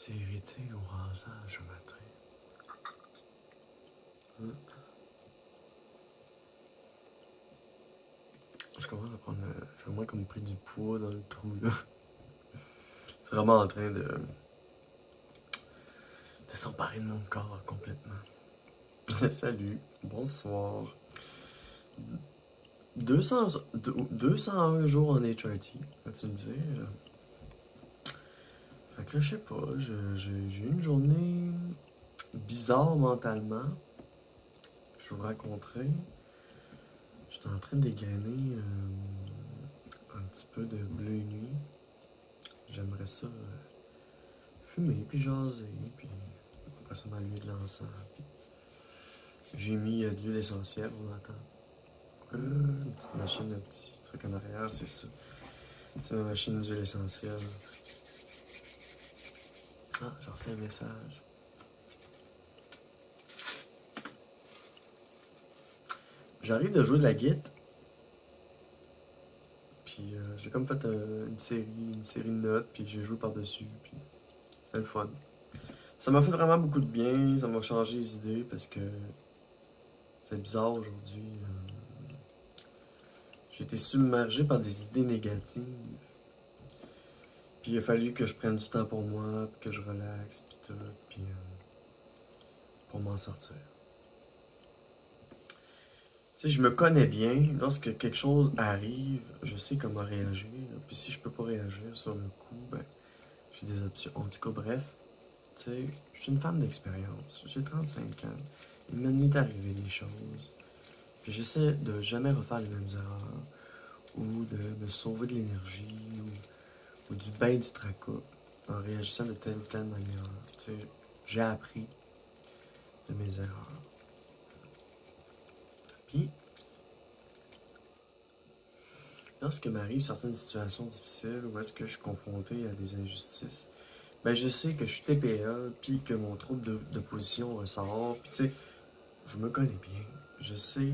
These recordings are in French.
T'es irrité au rasage un matin. Je commence à prendre. J'ai vraiment comme pris du poids dans le trou là. C'est vraiment en train de s'emparer de mon corps complètement. Salut, bonsoir. 201 jours en HRT, vas-tu me dire? Fait que là, je sais pas, j'ai eu une journée bizarre mentalement. Je vais vous raconterai. J'étais en train de dégainer un petit peu de bleu nuit. J'aimerais ça fumer, puis jaser, puis après ça m'allumer de l'encens. Puis j'ai mis de l'huile essentielle, on entend. Une petite machine, un petit truc en arrière, c'est ça. C'est ma machine d'huile essentielle. Ah, j'ai reçu un message. J'arrive de jouer de la guitare. Puis j'ai comme fait une série de notes, puis j'ai joué par-dessus, puis c'était le fun. Ça m'a fait vraiment beaucoup de bien, ça m'a changé les idées parce que c'est bizarre aujourd'hui. J'ai été submergé par des idées négatives. Puis il a fallu que je prenne du temps pour moi, que je relaxe, puis tout, puis pour m'en sortir. Tu sais, je me connais bien. Lorsque quelque chose arrive, je sais comment réagir. Puis si je peux pas réagir sur le coup, ben, j'ai des options. En tout cas, bref, tu sais, je suis une femme d'expérience. J'ai 35 ans. Il m'est arrivé des choses. Puis j'essaie de jamais refaire les mêmes erreurs. Ou de me sauver de l'énergie. Ou du bain du tracas. En réagissant de telle ou telle manière. Tu sais, j'ai appris de mes erreurs. Puis, lorsque m'arrivent certaines situations difficiles où est-ce que je suis confronté à des injustices, ben je sais que je suis TPA, puis que mon trouble de position ressort, puis tu sais, je me connais bien. Je sais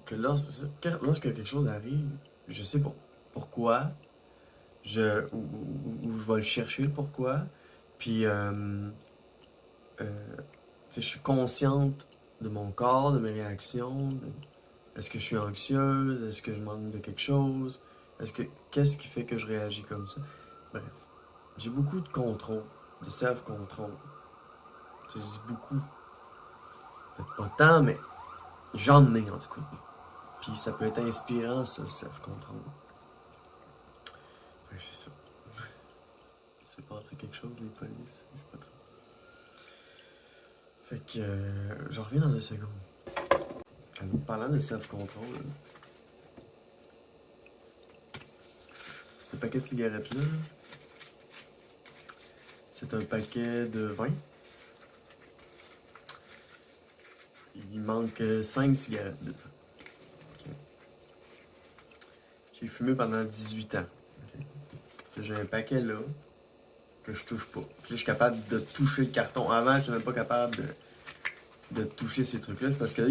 que lorsque quelque chose arrive, je sais pourquoi, ou je vais le chercher le pourquoi, puis tu sais, je suis consciente de mon corps, de mes réactions, est-ce que je suis anxieuse, est-ce que je manque de quelque chose, qu'est-ce qui fait que je réagis comme ça, bref. J'ai beaucoup de contrôle, de self-control. Tu sais, je dis beaucoup, peut-être pas tant, mais j'en ai en tout cas. Puis ça peut être inspirant, ça, le self-control. Ouais, c'est ça. C'est passé quelque chose, les polices, je sais pas trop. Fait que je reviens dans 2 secondes. En parlant de self-control, ce paquet de cigarettes-là, c'est un paquet de 20. Il manque 5 cigarettes dedans. Okay. J'ai fumé pendant 18 ans. Okay. J'ai un paquet là que je touche pas. Puis là, je suis capable de toucher le carton. Avant, je n'étais même pas capable de toucher ces trucs-là. C'est parce que là,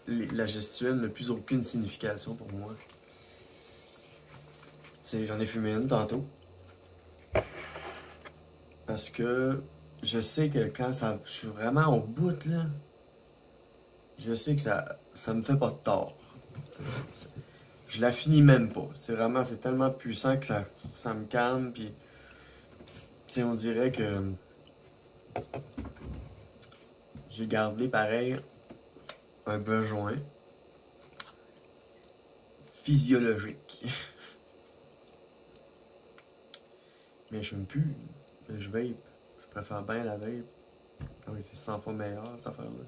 la gestuelle n'a plus aucune signification pour moi. Tu sais, j'en ai fumé une tantôt. Parce que je sais que quand je suis vraiment au bout, là, je sais que ça me fait pas de tort. Je la finis même pas. C'est tellement puissant que ça me calme. Puis, tu sais, on dirait que j'ai gardé pareil un besoin physiologique. Mais je fume plus. Je vape. Je préfère bien la vape. Ah oui, c'est 100 fois meilleur cette affaire-là.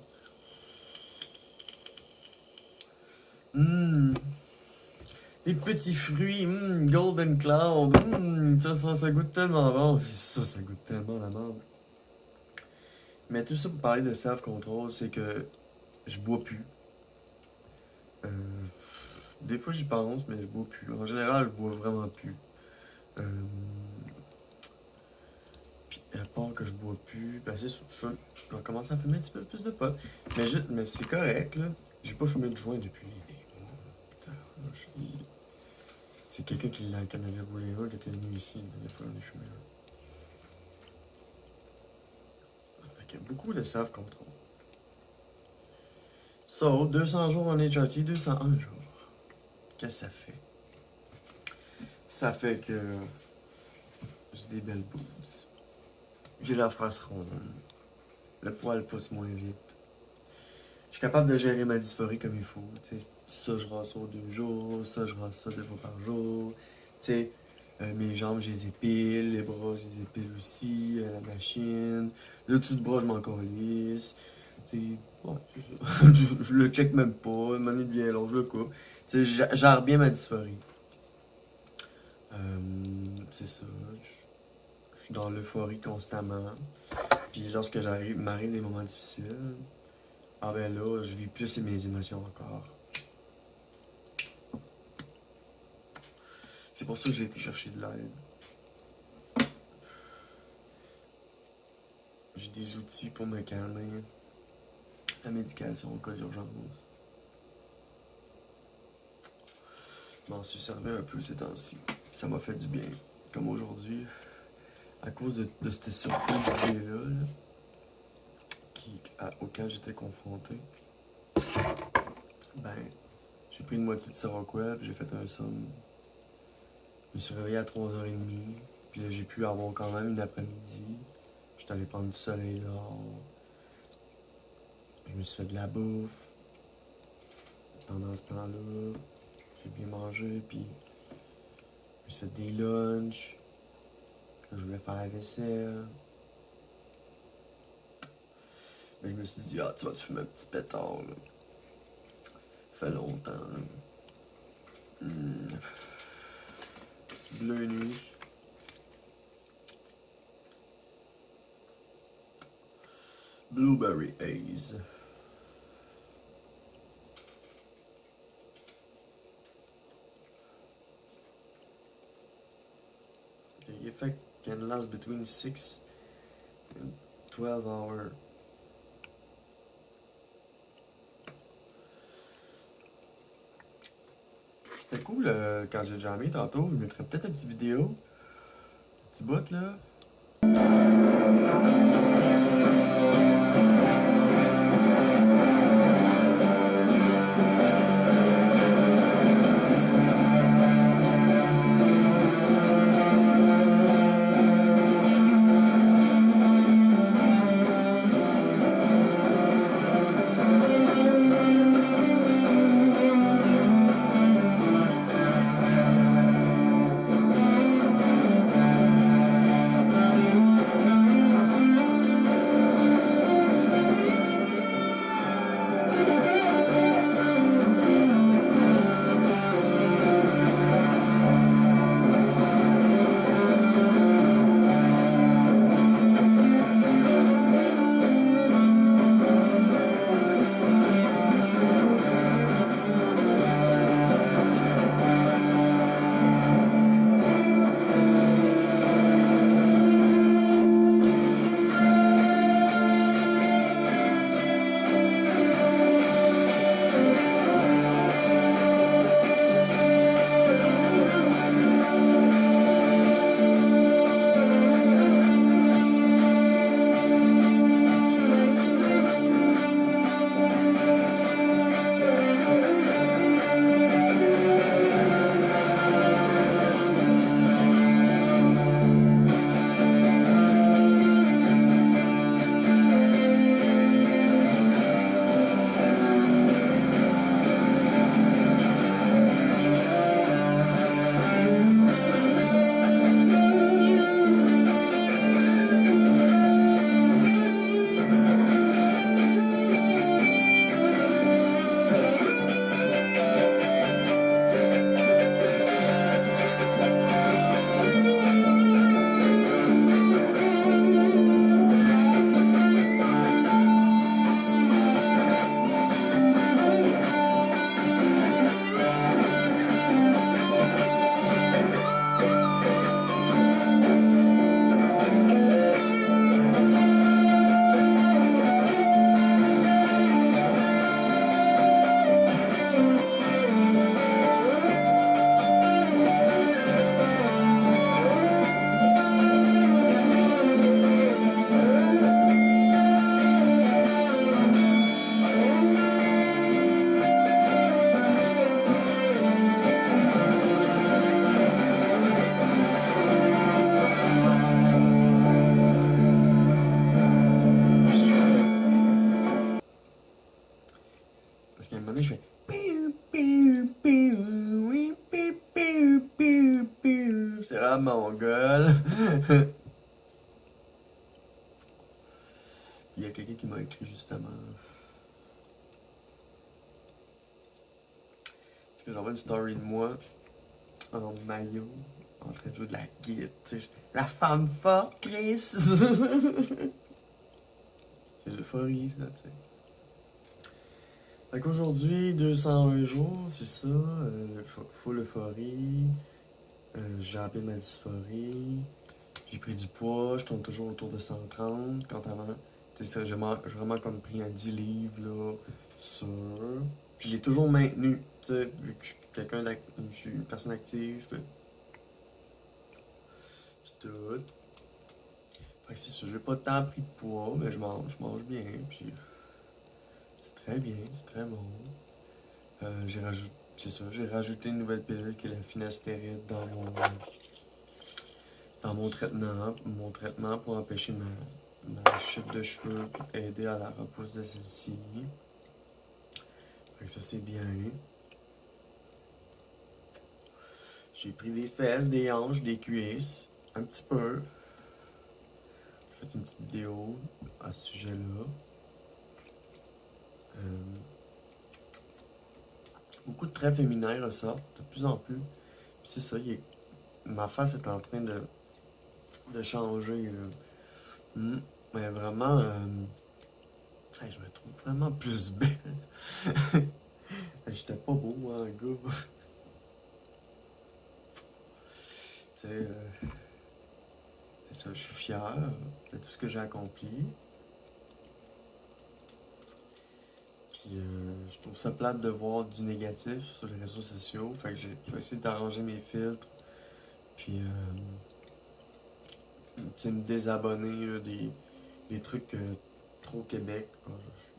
Les petits fruits, Golden Cloud, ça goûte tellement bon. Ça goûte tellement la merde. Mais tout ça pour parler de self-control, c'est que je bois plus. Euh, des fois j'y pense, mais je bois plus. En général, je bois vraiment plus. Puis à part que je bois plus, ben c'est sûr, je vais commencer à fumer un petit peu plus de pot. Mais c'est correct, là. J'ai pas fumé de joint depuis des mois. Putain, c'est quelqu'un qui en avait roulé un qui était venu ici, la dernière fois qu'on a fumé. y a beaucoup de self-control. So, 200 jours en HRT, 201 jours. Qu'est-ce que ça fait? Ça fait que j'ai des belles boobs. J'ai la face ronde. Le poil pousse moins vite. Je suis capable de gérer ma dysphorie comme il faut. T'sais, ça, je rase ça aux 2 jours. Ça, je rase ça 2 fois par jour. T'sais, mes jambes, je les épile. Les bras, je les épile aussi. La machine. Le dessus de bras, je m'en calisse. T'sais, ouais, c'est ça. je le check même pas. Une minute bien long, je le coupe. T'sais, je gère bien ma dysphorie. C'est ça. Je suis dans l'euphorie constamment. Puis lorsque m'arrive des moments difficiles, ah ben là, je vis plus mes émotions encore. C'est pour ça que j'ai été chercher de l'aide. J'ai des outils pour me calmer. La médication au cas d'urgence. Je m'en suis servi un peu ces temps-ci. Ça m'a fait du bien. Comme aujourd'hui, à cause de cette surprise d'idée-là, auquel j'étais confronté, ben, j'ai pris une moitié de Seroquel, puis j'ai fait un somme. Je me suis réveillé à 3h30, puis là, j'ai pu avoir quand même une après-midi. J'étais allé prendre du soleil dehors. Je me suis fait de la bouffe. Pendant ce temps-là, j'ai bien mangé, puis je me suis fait des lunchs. Je voulais faire la vaisselle. Mais je me suis dit, ah, tu vas te fumer un petit pétard, là. Ça fait longtemps, là. Bleu nuit. Blueberry haze. The effect can last between 6 and 12 hours. C'était cool quand j'ai jammé tantôt. Je mettrais peut-être une petite vidéo. Un petit bout là. mongol. Il y a quelqu'un qui m'a écrit justement. Parce que j'envoie une story de moi en maillot, en train de jouer de la guitare. Tu sais, la femme forte, Chris! C'est l'euphorie, ça, tu sais. Fait qu'aujourd'hui, 201 jours, c'est ça. Full euphorie. J'ai appelé ma dysphorie. J'ai pris du poids, je tourne toujours autour de 130. Quand avant, tu sais, j'ai vraiment comme pris un 10 livres, là, sur. Puis je l'ai toujours maintenu, tu sais, vu que je suis une personne active. Puis tout. Fait que c'est ça, j'ai pas tant pris de poids, mais je mange bien, puis c'est très bien, c'est très bon. J'ai rajouté une nouvelle pilule qui est la finastéride dans mon traitement pour empêcher ma chute de cheveux et aider à la repousse de celle-ci. Fait que ça c'est bien. J'ai pris des fesses, des hanches, des cuisses, un petit peu. J'ai fait une petite vidéo à ce sujet-là. Beaucoup de traits féminins ressortent de plus en plus. Puis c'est ça, ma face est en train de changer. Mais vraiment, je me trouve vraiment plus belle. J'étais pas beau, hein, gars. Tu sais, c'est ça, je suis fier de tout ce que j'ai accompli. Puis je trouve ça plate de voir du négatif sur les réseaux sociaux. Fait que je vais essayer d'arranger mes filtres. Puis, tu sais, me désabonner là, des trucs trop Québec. Oh,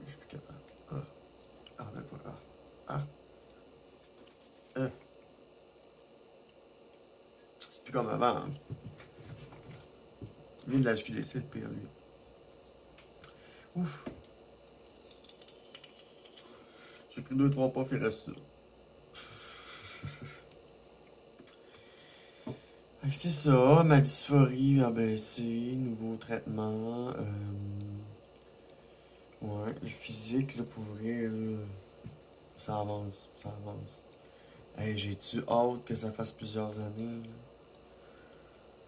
je suis plus capable. Ben pas. Euh. C'est plus comme avant. Hein. Il vient de la SQDC, le pire, lui. Ouf. J'ai pris 2-3 puffs, il reste ça. C'est ça, ma dysphorie a baissé, nouveau traitement. Ouais, le physique, là, pour vrai, là, ça avance, ça avance. Hey, j'ai-tu hâte que ça fasse plusieurs années, là?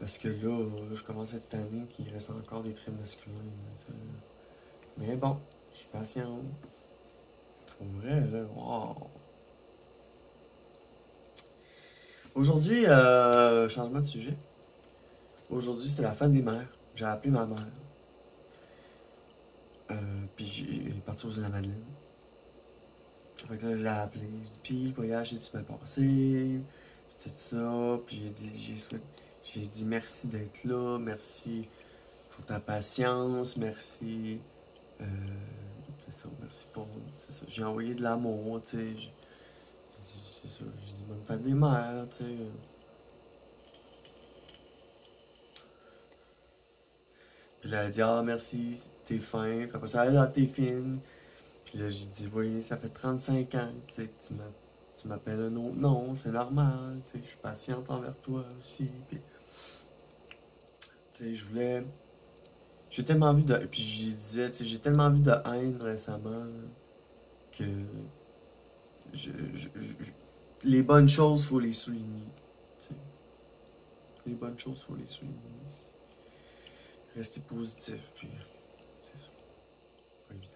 Parce que là, je commence à être tanné qu'il reste encore des traits masculins, là, mais bon, je suis patient. Pour vrai, là, wow. Aujourd'hui, changement de sujet. Aujourd'hui, c'était la fête des mères. J'ai appelé ma mère. Puis j'ai parti aux îles de la Madeleine. Fait que là, je l'ai appelé. J'ai dit, puis le voyage s'est bien passé. Tout ça. Puis j'ai dit merci d'être là. Merci pour ta patience. Merci. Euh, c'est ça, merci pour. C'est ça. J'ai envoyé de l'amour, tu sais. C'est ça. J'ai dit bonne fête des mères, tu sais. Puis là, elle a dit, ah, merci, t'es fin. Puis après ça, elle a dit, ah, t'es fine. Puis là, j'ai dit, oui, ça fait 35 ans, tu sais, que tu m'appelles un autre nom, c'est normal, tu sais, je suis patiente envers toi aussi. Puis, tu sais, j'ai tellement vu de. Puis j'ai disais, tu sais, j'ai tellement vu de haine récemment que les bonnes choses, faut les souligner. Tu sais. Les bonnes choses, faut les souligner. Rester positif, puis c'est ça. Pas évident.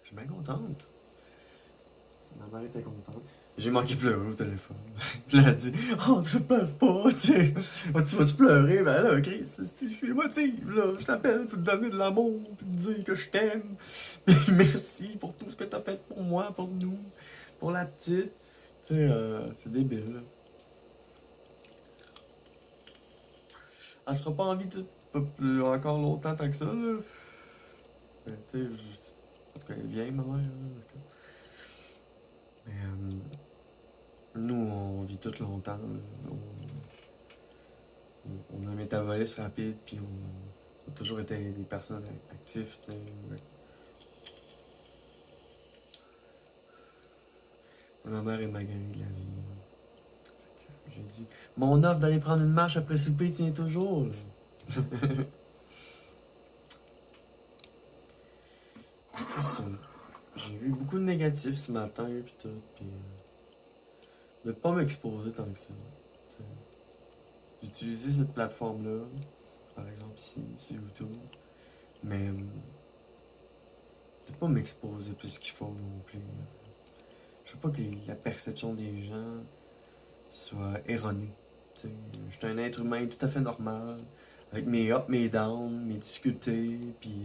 Je suis bien contente. Ma mère était contente. J'ai manqué pleurer au téléphone. Puis elle a dit, oh, tu pleures pas, tu sais. Oh, tu vas-tu pleurer? Ben là, Chris, je suis émotive, là. Je t'appelle pour te donner de l'amour, puis te dire que je t'aime. Puis merci pour tout ce que t'as fait pour moi, pour nous, pour la petite. Tu sais, c'est débile, là. Elle sera pas en vie encore longtemps tant que ça, là. Ben, tu sais, en tout cas, elle est vieille, ma mère, là, parce que. Mais, nous, on vit tout longtemps. On a un métabolisme rapide, puis on a toujours été des personnes actives. T'sais. Ouais. Ma mère est maganée de la vie. J'ai dit mon offre d'aller prendre une marche après souper tient toujours. C'est ça. J'ai vu beaucoup de négatifs ce matin, pis tout, pis de pas m'exposer tant que ça. T'sais. J'ai utilisé cette plateforme-là, par exemple ici, sur YouTube, mais de pas m'exposer plus qu'il faut non plus. Je veux pas que la perception des gens soit erronée. T'sais, je suis un être humain tout à fait normal, avec mes ups, mes downs, mes difficultés, puis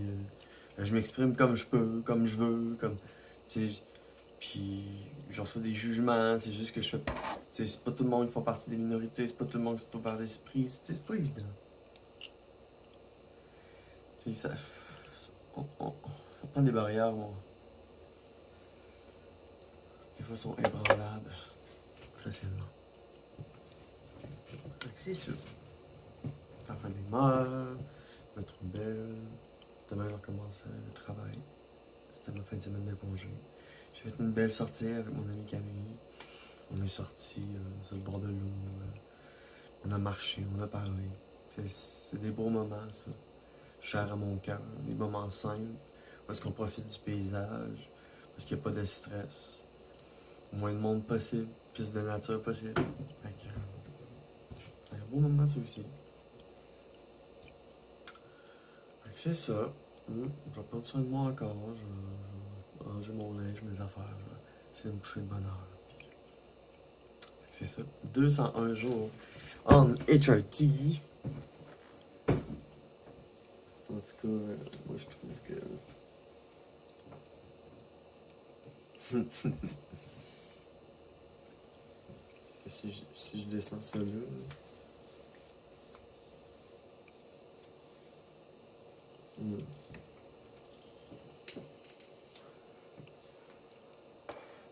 je m'exprime comme je peux, comme je veux, comme. Puis j'en reçois des jugements, c'est juste que je fais. C'est pas tout le monde qui font partie des minorités, c'est pas tout le monde qui est ouvert d'esprit, c'est pas évident. T'sais, ça. Ça prend des barrières, moi. Des fois, sont ébranlables facilement. C'est sûr. La fin des mœurs, mettre une belle. Demain, je recommence le travail. C'était ma fin de semaine de congé. J'ai fait une belle sortie avec mon ami Camille. On est sorti sur le bord de l'eau. On a marché, on a parlé. C'est des beaux moments, ça. Chers à mon cœur. Des moments simples. Parce qu'on profite du paysage. Parce qu'il n'y a pas de stress. Moins de monde possible. Plus de nature possible. Fait que, c'est un beau moment, ça aussi. Fait que c'est ça. Je vais prendre soin de moi encore. Je vais ranger mon linge, mes affaires. Je vais essayer de me coucher de bonne heure. C'est ça. 201 jours en HRT. En tout cas, moi je trouve que. si je descends ça là.